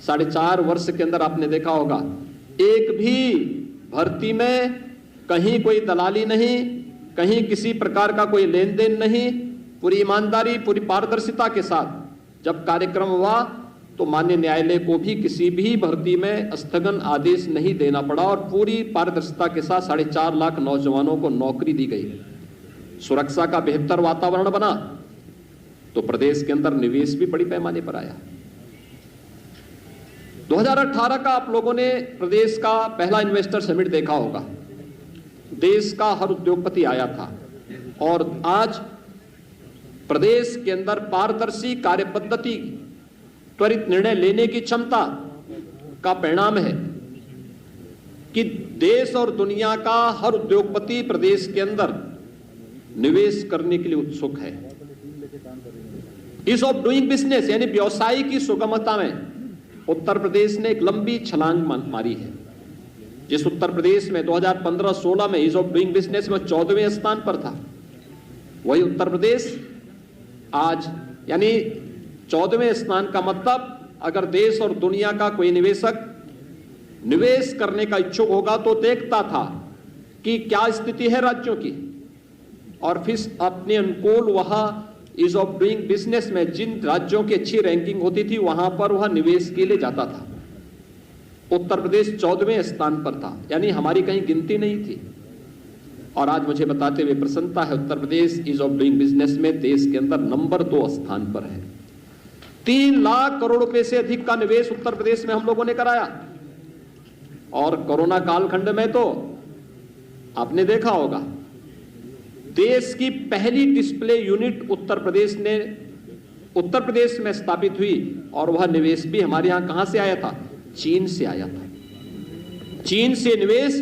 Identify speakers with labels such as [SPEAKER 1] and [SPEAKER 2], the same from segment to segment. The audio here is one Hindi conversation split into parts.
[SPEAKER 1] 4.5 वर्ष के अंदर आपने देखा होगा, एक भी भर्ती में कहीं कोई दलाली नहीं, कहीं किसी प्रकार का कोई लेन देन नहीं, पूरी ईमानदारी, पूरी पारदर्शिता के साथ जब कार्यक्रम हुआ तो माननीय न्यायालय को भी किसी भी भर्ती में स्थगन आदेश नहीं देना पड़ा और पूरी पारदर्शिता के साथ 4.5 लाख नौजवानों को नौकरी दी गई। सुरक्षा का बेहतर वातावरण बना तो प्रदेश के अंदर निवेश भी बड़ी पैमाने पर आया। 2018 का आप लोगों ने प्रदेश का पहला इन्वेस्टर समिट देखा होगा। देश का हर उद्योगपति आया था और आज प्रदेश के अंदर पारदर्शी कार्य पद्धति, त्वरित निर्णय लेने की क्षमता का परिणाम है कि देश और दुनिया का हर उद्योगपति प्रदेश के अंदर निवेश करने के लिए उत्सुक है। ईज ऑफ डूइंग बिजनेस यानी व्यवसाय की सुगमता में उत्तर प्रदेश ने एक लंबी छलांग मारी है। जिस उत्तर प्रदेश में 2015-16 में ईज ऑफ डूइंग बिजनेस में 14वें स्थान पर था, वही उत्तर प्रदेश आज यानी 14वें स्थान का मतलब अगर देश और दुनिया का कोई निवेशक निवेश करने का इच्छुक होगा तो देखता था कि क्या स्थिति है राज्यों की और फिर अपने अनुकूल वहां ईज ऑफ डूइंग बिजनेस में जिन राज्यों की अच्छी रैंकिंग होती थी वहां पर वह निवेश के लिए जाता था। उत्तर प्रदेश 14वें स्थान पर था, यानी हमारी कहीं गिनती नहीं थी। और आज मुझे बताते हुए प्रसन्नता है, Uttar Pradesh ease of doing business में देश के अंदर नंबर 2 स्थान पर है। 3 लाख करोड़ रुपए से अधिक का निवेश उत्तर प्रदेश में हम लोगों ने कराया। और कोरोना कालखंड में तो आपने देखा होगा, देश की पहली डिस्प्ले यूनिट उत्तर प्रदेश में स्थापित हुई और वह निवेश भी हमारे यहां कहां से आया था? चीन से आया था। चीन से निवेश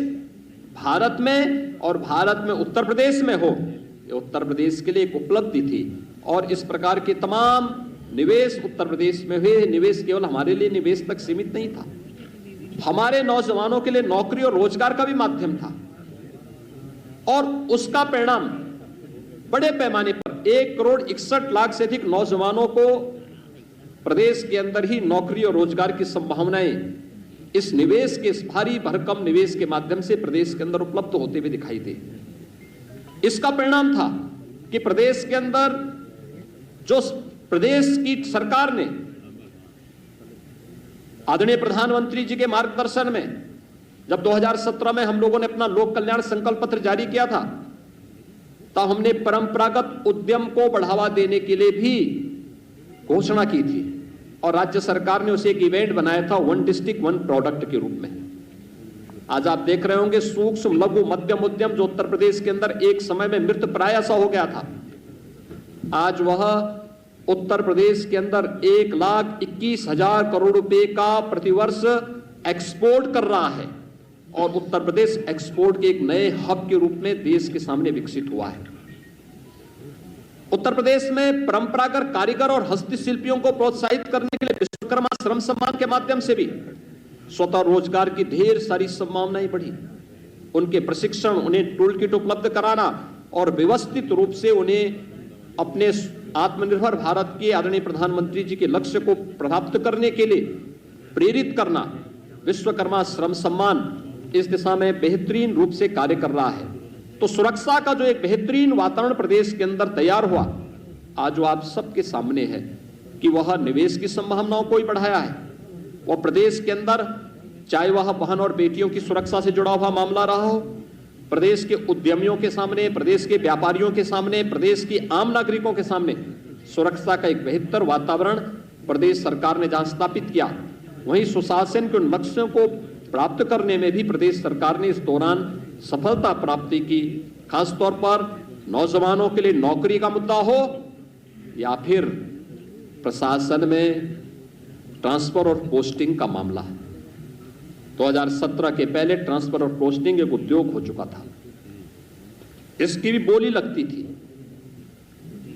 [SPEAKER 1] भारत में और भारत में उत्तर प्रदेश में हो, ये उत्तर प्रदेश के लिए एक उपलब्धि थी। और इस प्रकार के तमाम निवेश उत्तर प्रदेश में हुए। निवेश केवल हमारे लिए निवेश तक सीमित नहीं था, हमारे नौजवानों के लिए नौकरी और रोजगार का भी माध्यम था। और उसका परिणाम बड़े पैमाने पर 1,61,00,000 से अधिक नौजवानों को प्रदेश के अंदर ही नौकरी और रोजगार की संभावनाएं इस निवेश के, इस भारी भरकम निवेश के माध्यम से प्रदेश के अंदर उपलब्ध होते हुए दिखाई दे। इसका परिणाम था कि प्रदेश के अंदर जो प्रदेश की सरकार ने आदरणीय प्रधानमंत्री जी के मार्गदर्शन में जब 2017 में हम लोगों ने अपना लोक कल्याण संकल्प पत्र जारी किया था, तब हमने परंपरागत उद्यम को बढ़ावा देने के लिए भी घोषणा की थी और राज्य सरकार ने उसे एक इवेंट बनाया था 1 डिस्ट्रिक्ट 1 प्रोडक्ट के रूप में। आज आप देख रहे होंगे सूक्ष्म लघु मध्यम उद्यम जो उत्तर प्रदेश के अंदर एक समय में मृत प्राय सा हो गया था, आज वह उत्तर प्रदेश के अंदर 1,21,000 करोड़ रुपए का प्रतिवर्ष एक्सपोर्ट कर रहा है और उत्तर प्रदेश एक्सपोर्ट के एक नए हब के रूप में देश के सामने विकसित हुआ है। उत्तर प्रदेश में परंपरागत कारीगर और हस्तशिल्पियों को प्रोत्साहित करने के लिए विश्वकर्मा श्रम सम्मान के माध्यम से भी स्वतः रोजगार की ढेर सारी संभावनाएं बढ़ी। उनके प्रशिक्षण, उन्हें टूल किट उपलब्ध कराना और व्यवस्थित रूप से उन्हें अपने आत्मनिर्भर भारत के आदरणीय प्रधानमंत्री जी के लक्ष्य को प्राप्त करने के लिए प्रेरित करना, विश्वकर्मा श्रम सम्मान इस दिशा में बेहतरीन रूप से कार्य कर रहा है। तो सुरक्षा का जो एक बेहतरीन वातावरण प्रदेश के अंदर तैयार हुआ, आज वो आप सबके सामने है कि वह निवेश की संभावनाओं को ही बढ़ाया है। वह प्रदेश के अंदर चाहे वह बहन और बेटियों की सुरक्षा से जुड़ा हुआ मामला रहा हो, प्रदेश के उद्यमियों के सामने, प्रदेश के व्यापारियों के सामने, प्रदेश की आम नागरिकों के सामने सुरक्षा का एक बेहतर वातावरण प्रदेश सरकार ने जहां स्थापित किया, वहीं सुशासन के लक्ष्यों को प्राप्त करने में भी प्रदेश सरकार ने इस दौरान सफलता प्राप्ति की। खासतौर पर नौजवानों के लिए नौकरी का मुद्दा हो या फिर प्रशासन में ट्रांसफर और पोस्टिंग का मामला। 2017 के पहले ट्रांसफर और पोस्टिंग एक उद्योग हो चुका था, इसकी भी बोली लगती थी,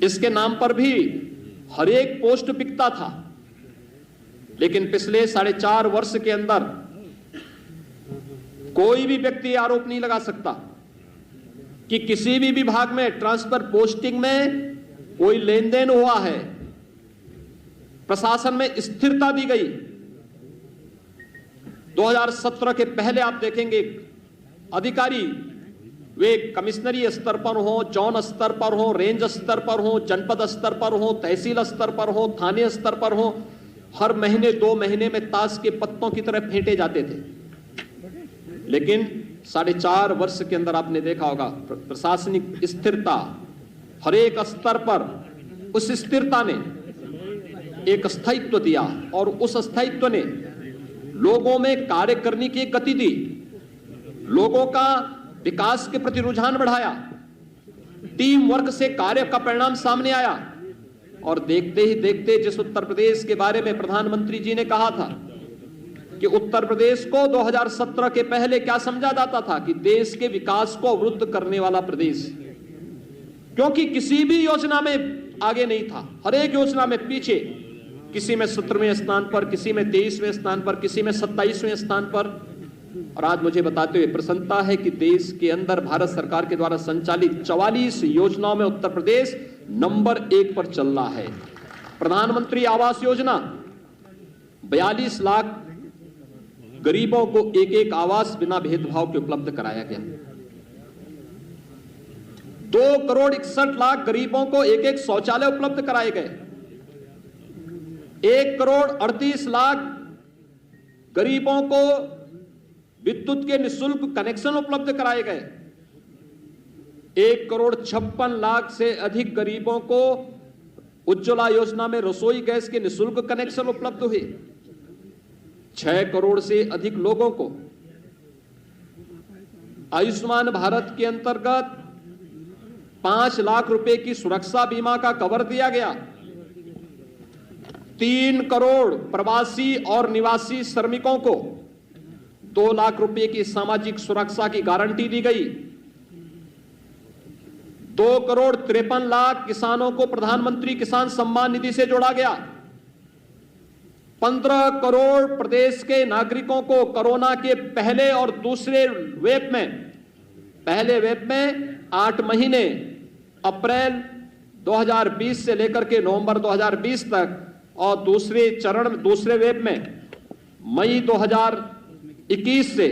[SPEAKER 1] इसके नाम पर भी हर एक पोस्ट बिकता था। लेकिन पिछले 4.5 वर्ष के अंदर कोई भी व्यक्ति आरोप नहीं लगा सकता कि किसी भी विभाग में ट्रांसफर पोस्टिंग में कोई लेन देन हुआ है। प्रशासन में स्थिरता दी गई, 2017 के पहले आप देखेंगे अधिकारी वे कमिश्नरी स्तर पर हो, जोन स्तर पर हो, रेंज स्तर पर हो, जनपद स्तर पर हो, तहसील स्तर पर हो, थाने स्तर पर हो, हर महीने 2 महीने में ताश के पत्तों की तरह फेंटे जाते थे। लेकिन 4.5 वर्ष के अंदर आपने देखा होगा प्रशासनिक स्थिरता हर एक स्तर पर, उस स्थिरता ने एक स्थायित्व दिया और उस स्थायित्व ने लोगों में कार्य करने की एक गति दी, लोगों का विकास के प्रति रुझान बढ़ाया, टीम वर्क से कार्य का परिणाम सामने आया। और देखते ही देखते जिस उत्तर प्रदेश के बारे में प्रधानमंत्री जी ने कहा था कि उत्तर प्रदेश को 2017 के पहले क्या समझा जाता था कि देश के विकास को अवरुद्ध करने वाला प्रदेश, क्योंकि किसी भी योजना में आगे नहीं था, हर एक योजना में पीछे, किसी में 17वें स्थान पर, किसी में 23वें स्थान पर, किसी में 27वें स्थान पर। और आज मुझे बताते हुए प्रसन्नता है कि देश के अंदर भारत सरकार के द्वारा संचालित 44 योजनाओं में उत्तर प्रदेश नंबर 1 पर चल रहा है। प्रधानमंत्री आवास योजना 42 लाख गरीबों को एक आवास बिना भेदभाव के उपलब्ध कराया गया। 2 करोड़ 61 लाख गरीबों को एक शौचालय उपलब्ध कराए गए। 1 करोड़ 38 लाख गरीबों को विद्युत के निःशुल्क कनेक्शन उपलब्ध कराए गए। 1 करोड़ 56 लाख से अधिक गरीबों को उज्ज्वला योजना में रसोई गैस के निःशुल्क कनेक्शन उपलब्ध हुए। 6 करोड़ से अधिक लोगों को आयुष्मान भारत के अंतर्गत 5 लाख रुपए की सुरक्षा बीमा का कवर दिया गया। 3 करोड़ प्रवासी और निवासी श्रमिकों को 2 लाख रुपए की सामाजिक सुरक्षा की गारंटी दी गई। 2 करोड़ 53 लाख किसानों को प्रधानमंत्री किसान सम्मान निधि से जोड़ा गया। 15 करोड़ प्रदेश के नागरिकों को कोरोना के पहले और दूसरे वेव में, पहले वेव में 8 महीने अप्रैल 2020 से लेकर के नवंबर 2020 तक और दूसरे चरण में, दूसरे वेव में मई 2021 से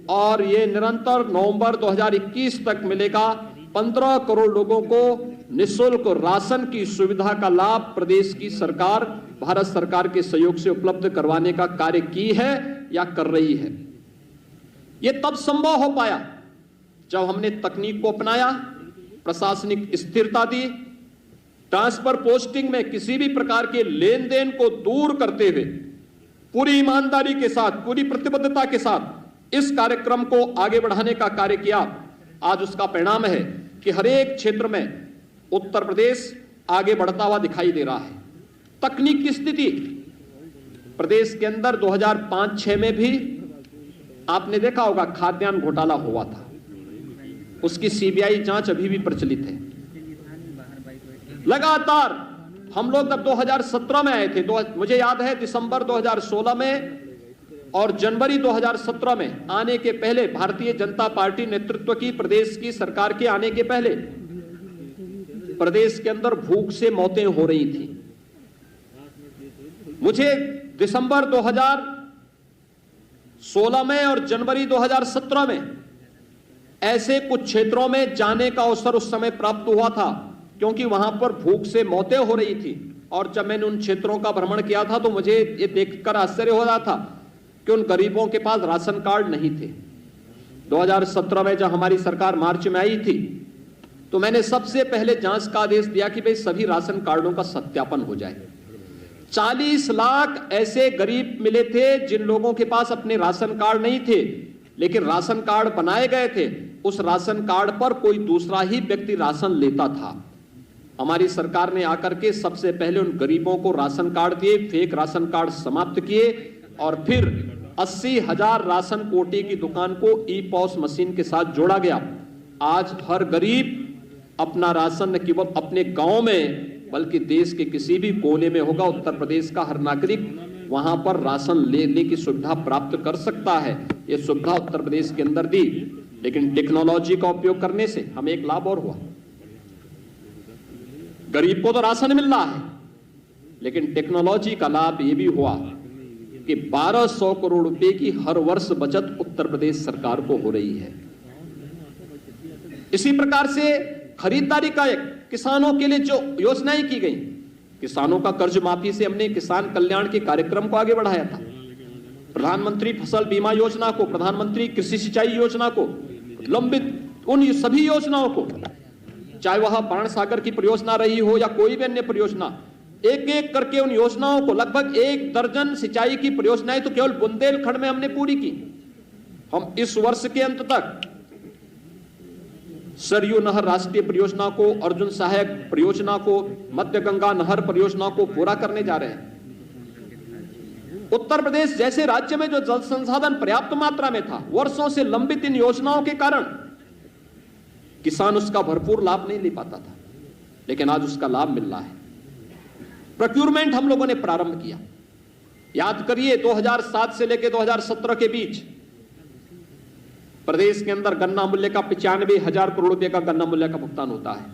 [SPEAKER 1] और ये निरंतर नवंबर 2021 तक मिलेगा। 15 करोड़ लोगों को निःशुल्क राशन की सुविधा का लाभ प्रदेश की सरकार, भारत सरकार के सहयोग से उपलब्ध करवाने का कार्य की है या कर रही है। यह तब संभव हो पाया जब हमने तकनीक को अपनाया, प्रशासनिक स्थिरता दी, ट्रांसफर पोस्टिंग में किसी भी प्रकार के लेन देन को दूर करते हुए पूरी ईमानदारी के साथ, पूरी प्रतिबद्धता के साथ इस कार्यक्रम को आगे बढ़ाने का कार्य किया। आज उसका परिणाम है कि हर एक क्षेत्र में उत्तर प्रदेश आगे बढ़ता हुआ दिखाई दे रहा है। तकनीक की स्थिति प्रदेश के अंदर 2005-6 में भी आपने देखा होगा खाद्यान्न घोटाला हुआ था, उसकी सीबीआई जांच अभी भी प्रचलित है। लगातार हम लोग जब 2017 में आए थे, मुझे याद है दिसंबर 2016 में और जनवरी 2017 में आने के पहले, भारतीय जनता पार्टी नेतृत्व की प्रदेश की सरकार के आने के पहले प्रदेश के अंदर भूख से मौतें हो रही थी। मुझे दिसंबर 2016 में और जनवरी 2017 में ऐसे कुछ क्षेत्रों में जाने का अवसर उस समय प्राप्त हुआ था, क्योंकि वहां पर भूख से मौतें हो रही थी। और जब मैंने उन क्षेत्रों का भ्रमण किया था तो मुझे ये देखकर आश्चर्य हो रहा था कि उन गरीबों के पास राशन कार्ड नहीं थे। 2017 में जब हमारी सरकार मार्च में आई थी तो मैंने सबसे पहले जांच का आदेश दिया कि भाई सभी राशन कार्डों का सत्यापन हो जाए। 40 लाख ऐसे गरीब मिले थे जिन लोगों के पास अपने राशन कार्ड नहीं थे, लेकिन राशन कार्ड बनाए गए थे। उस राशन कार्ड पर कोई दूसरा ही व्यक्ति राशन लेता था। हमारी सरकार ने आकर के सबसे पहले उन गरीबों को राशन कार्ड दिए, फेक राशन कार्ड समाप्त किए और फिर 80,000 राशन कोटे की दुकान को ई-पॉस मशीन के साथ जोड़ा गया। आज हर गरीब अपना राशन न केवल अपने गांव में बल्कि देश के किसी भी कोने में होगा, उत्तर प्रदेश का हर नागरिक वहां पर राशन लेने की सुविधा प्राप्त कर सकता है। यह सुविधा उत्तर प्रदेश के अंदर दी, लेकिन टेक्नोलॉजी का उपयोग करने से हमें एक लाभ और हुआ। गरीब को तो राशन मिल रहा है, लेकिन टेक्नोलॉजी का लाभ यह भी हुआ कि 1200 करोड़ रुपए की हर वर्ष बचत उत्तर प्रदेश सरकार को हो रही है। इसी प्रकार से खरीदारी का एक किसानों के लिए जो योजनाएं की गई, किसानों का कर्ज माफी से हमने किसान कल्याण के कार्यक्रम को आगे बढ़ाया था। प्रधानमंत्री फसल बीमा योजना को, प्रधानमंत्री कृषि सिंचाई योजना को, लंबित उन सभी योजनाओं को, चाहे वह बाण सागर की परियोजना रही हो या कोई भी अन्य परियोजना, एक एक करके उन योजनाओं को, लगभग 1 दर्जन सिंचाई की परियोजनाएं तो केवल बुंदेलखंड में हमने पूरी की। हम इस वर्ष के अंत तक सरयू नहर राष्ट्रीय परियोजना को, अर्जुन सहायक परियोजना को, मध्य गंगा नहर परियोजना को पूरा करने जा रहे हैं। उत्तर प्रदेश जैसे राज्य में जो जल संसाधन पर्याप्त मात्रा में था, वर्षों से लंबित इन योजनाओं के कारण किसान उसका भरपूर लाभ नहीं ले पाता था, लेकिन आज उसका लाभ मिल रहा है। प्रोक्यूरमेंट हम लोगों ने प्रारंभ किया। याद करिए 2007 से लेकर 2017 के बीच प्रदेश के अंदर गन्ना मूल्य का 95,000 करोड़ रुपए का गन्ना मूल्य का भुगतान होता है,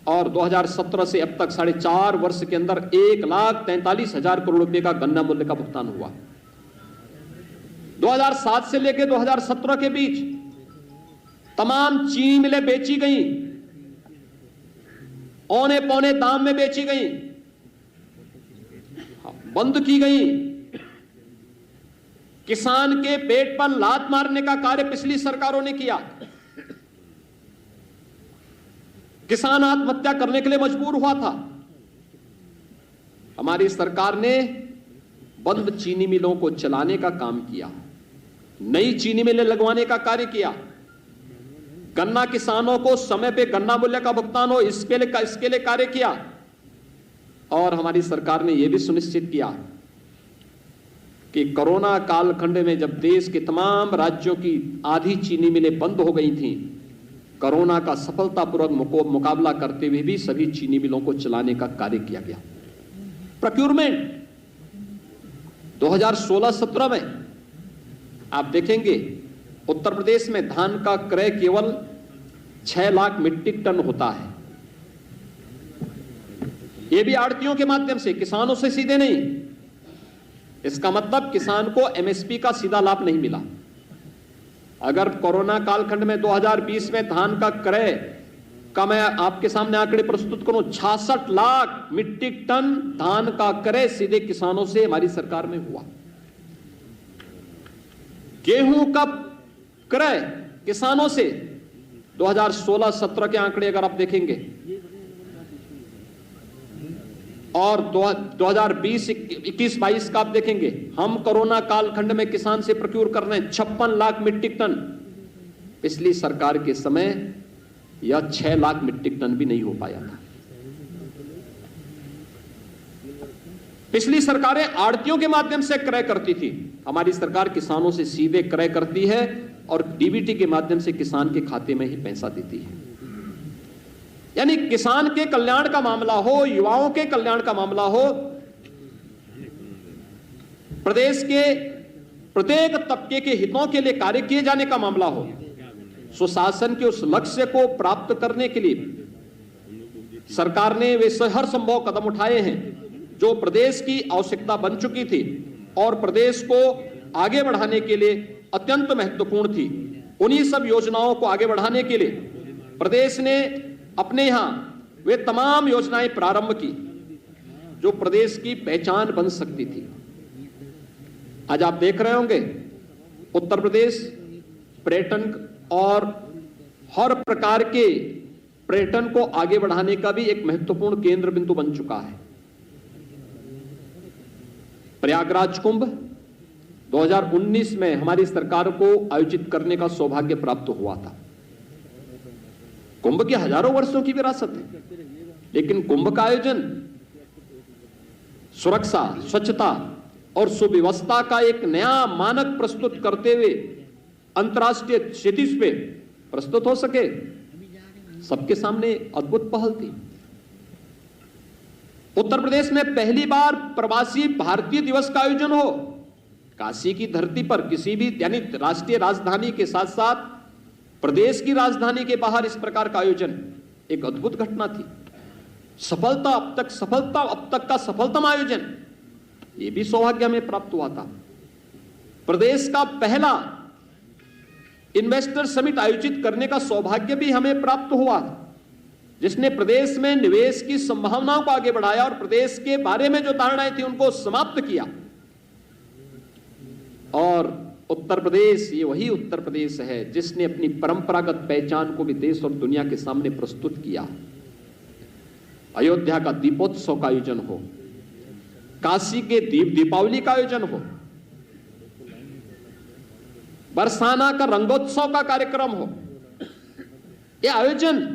[SPEAKER 1] और 2017 से अब तक 4.5 वर्ष के अंदर 1,43,000 करोड़ रुपए का गन्ना मूल्य का भुगतान हुआ। 2007 से लेकर 2017 के बीच तमाम चीनी मिलें बेची गई, औने पौने दाम में बेची गई, बंद की गई। किसान के पेट पर लात मारने का कार्य पिछली सरकारों ने किया। किसान आत्महत्या करने के लिए मजबूर हुआ था। हमारी सरकार ने बंद चीनी मिलों को चलाने का काम किया, नई चीनी मिलें लगवाने का कार्य किया, गन्ना किसानों को समय पे गन्ना मूल्य का भुगतान हो, इसके लिए कार्य किया। और हमारी सरकार ने यह भी सुनिश्चित किया कि कोरोना कालखंड में जब देश के तमाम राज्यों की आधी चीनी मिलें बंद हो गई थीं, कोरोना का सफलतापूर्वक मुकाबला करते हुए भी सभी चीनी मिलों को चलाने का कार्य किया गया। प्रोक्यूरमेंट 2016-17 में आप देखेंगे उत्तर प्रदेश में धान का क्रय केवल 6 लाख मीट्रिक टन होता है। यह भी आड़तियों के माध्यम से, किसानों से सीधे नहीं। इसका मतलब किसान को एमएसपी का सीधा लाभ नहीं मिला। अगर कोरोना कालखंड में 2020 में धान का क्रय का मैं आपके सामने आंकड़े प्रस्तुत करूं, 66 लाख मीट्रिक टन धान का क्रय सीधे किसानों से हमारी सरकार में हुआ। गेहूं का क्रय किसानों से 2016-17 के आंकड़े अगर आप देखेंगे, और 2020-21-22 का आप देखेंगे, हम कोरोना कालखंड में किसान से प्रोक्यूर कर रहे हैं 56 लाख मीट्रिक टन। पिछली सरकार के समय यह 6 लाख मीट्रिक टन भी नहीं हो पाया था। पिछली सरकारें आड़तियों के माध्यम से क्रय करती थी, हमारी सरकार किसानों से सीधे क्रय करती है और डीबीटी के माध्यम से किसान के खाते में ही पैसा देती है। यानी किसान के कल्याण का मामला हो, युवाओं के कल्याण का मामला हो, प्रदेश के प्रत्येक तबके के हितों के लिए कार्य किए जाने का मामला हो, सुशासन के उस लक्ष्य को प्राप्त करने के लिए सरकार ने वे हर संभव कदम उठाए हैं जो प्रदेश की आवश्यकता बन चुकी थी और प्रदेश को आगे बढ़ाने के लिए अत्यंत महत्वपूर्ण थी। उन्हीं सब योजनाओं को आगे बढ़ाने के लिए प्रदेश ने अपने यहां वे तमाम योजनाएं प्रारंभ की जो प्रदेश की पहचान बन सकती थी। आज आप देख रहे होंगे उत्तर प्रदेश पर्यटन और हर प्रकार के पर्यटन को आगे बढ़ाने का भी एक महत्वपूर्ण केंद्र बिंदु बन चुका है। प्रयागराज कुंभ 2019 में हमारी सरकार को आयोजित करने का सौभाग्य प्राप्त हुआ था। कुंभ की हजारों वर्षों की विरासत है, लेकिन कुंभ का आयोजन सुरक्षा, स्वच्छता और सुव्यवस्था का एक नया मानक प्रस्तुत करते हुए अंतर्राष्ट्रीय क्षितिज पे प्रस्तुत हो सके, सबके सामने अद्भुत पहल थी। उत्तर प्रदेश में पहली बार प्रवासी भारतीय दिवस का आयोजन हो, काशी की धरती पर किसी भी यानी राष्ट्रीय राजधानी के साथ साथ प्रदेश की राजधानी के बाहर इस प्रकार का आयोजन एक अद्भुत घटना थी। सफलता अब तक का सफलतम आयोजन ये भी सौभाग्य हमें प्राप्त हुआ था। प्रदेश का पहला इन्वेस्टर समिट आयोजित करने का सौभाग्य भी हमें प्राप्त हुआ, जिसने प्रदेश में निवेश की संभावनाओं को आगे बढ़ाया और प्रदेश के बारे में जो धारणाएं थी उनको समाप्त किया। और उत्तर प्रदेश, ये वही उत्तर प्रदेश है जिसने अपनी परंपरागत पहचान को भी देश और दुनिया के सामने प्रस्तुत किया। अयोध्या का दीपोत्सव का आयोजन हो, काशी के दीपावली का आयोजन हो, बरसाना का रंगोत्सव का कार्यक्रम हो, यह आयोजन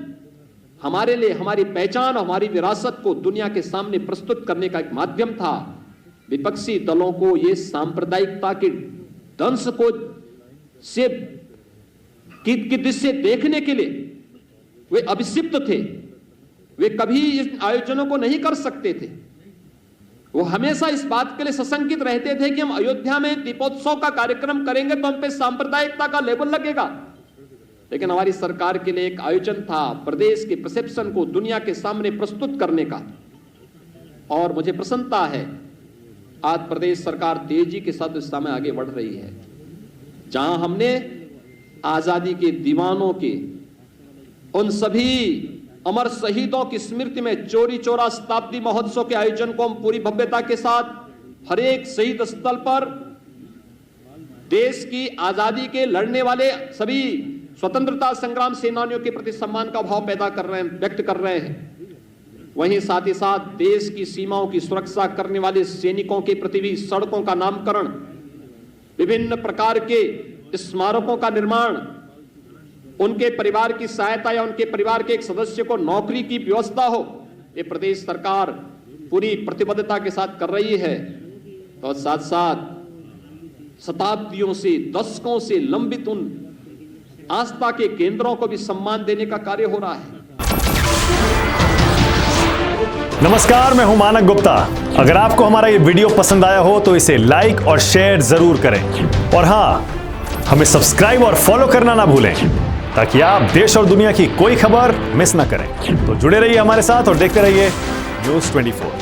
[SPEAKER 1] हमारे लिए हमारी पहचान, हमारी विरासत को दुनिया के सामने प्रस्तुत करने का एक माध्यम था। विपक्षी दलों को ये सांप्रदायिकता के दंश को से की दृष्टि देखने के लिए वे अभिषिक्त थे। वे कभी इन आयोजनों को नहीं कर सकते थे। वो हमेशा इस बात के लिए सशंकित रहते थे कि हम अयोध्या में दीपोत्सव का कार्यक्रम करेंगे तो हम पे सांप्रदायिकता का लेबल लगेगा। लेकिन हमारी सरकार के लिए एक आयोजन था प्रदेश के परसेप्शन को दुनिया के सामने प्रस्तुत करने का। और मुझे प्रसन्नता है आज प्रदेश सरकार तेजी के साथ इस समय आगे बढ़ रही है। जहां हमने आजादी के दीवानों के उन सभी अमर शहीदों की स्मृति में चौरी चौरा शताब्दी महोत्सव के आयोजन को हम पूरी भव्यता के साथ हर एक शहीद स्थल पर देश की आजादी के लड़ने वाले सभी स्वतंत्रता संग्राम सेनानियों के प्रति सम्मान का भाव पैदा कर रहे हैं, व्यक्त कर रहे हैं। वहीं साथ ही साथ देश की सीमाओं की सुरक्षा करने वाले सैनिकों के प्रति भी सड़कों का नामकरण, विभिन्न प्रकार के स्मारकों का निर्माण, उनके परिवार की सहायता या उनके परिवार के एक सदस्य को नौकरी की व्यवस्था हो, ये प्रदेश सरकार पूरी प्रतिबद्धता के साथ कर रही है। और साथ साथ शताब्दियों से, दशकों से लंबित उन आस्था के केंद्रों को भी सम्मान देने का कार्य हो रहा है।
[SPEAKER 2] नमस्कार, मैं हूं मानक गुप्ता। अगर आपको हमारा ये वीडियो पसंद आया हो तो इसे लाइक और शेयर जरूर करें। और हां, हमें सब्सक्राइब और फॉलो करना ना भूलें ताकि आप देश और दुनिया की कोई खबर मिस ना करें। तो जुड़े रहिए हमारे साथ और देखते रहिए न्यूज़ 24।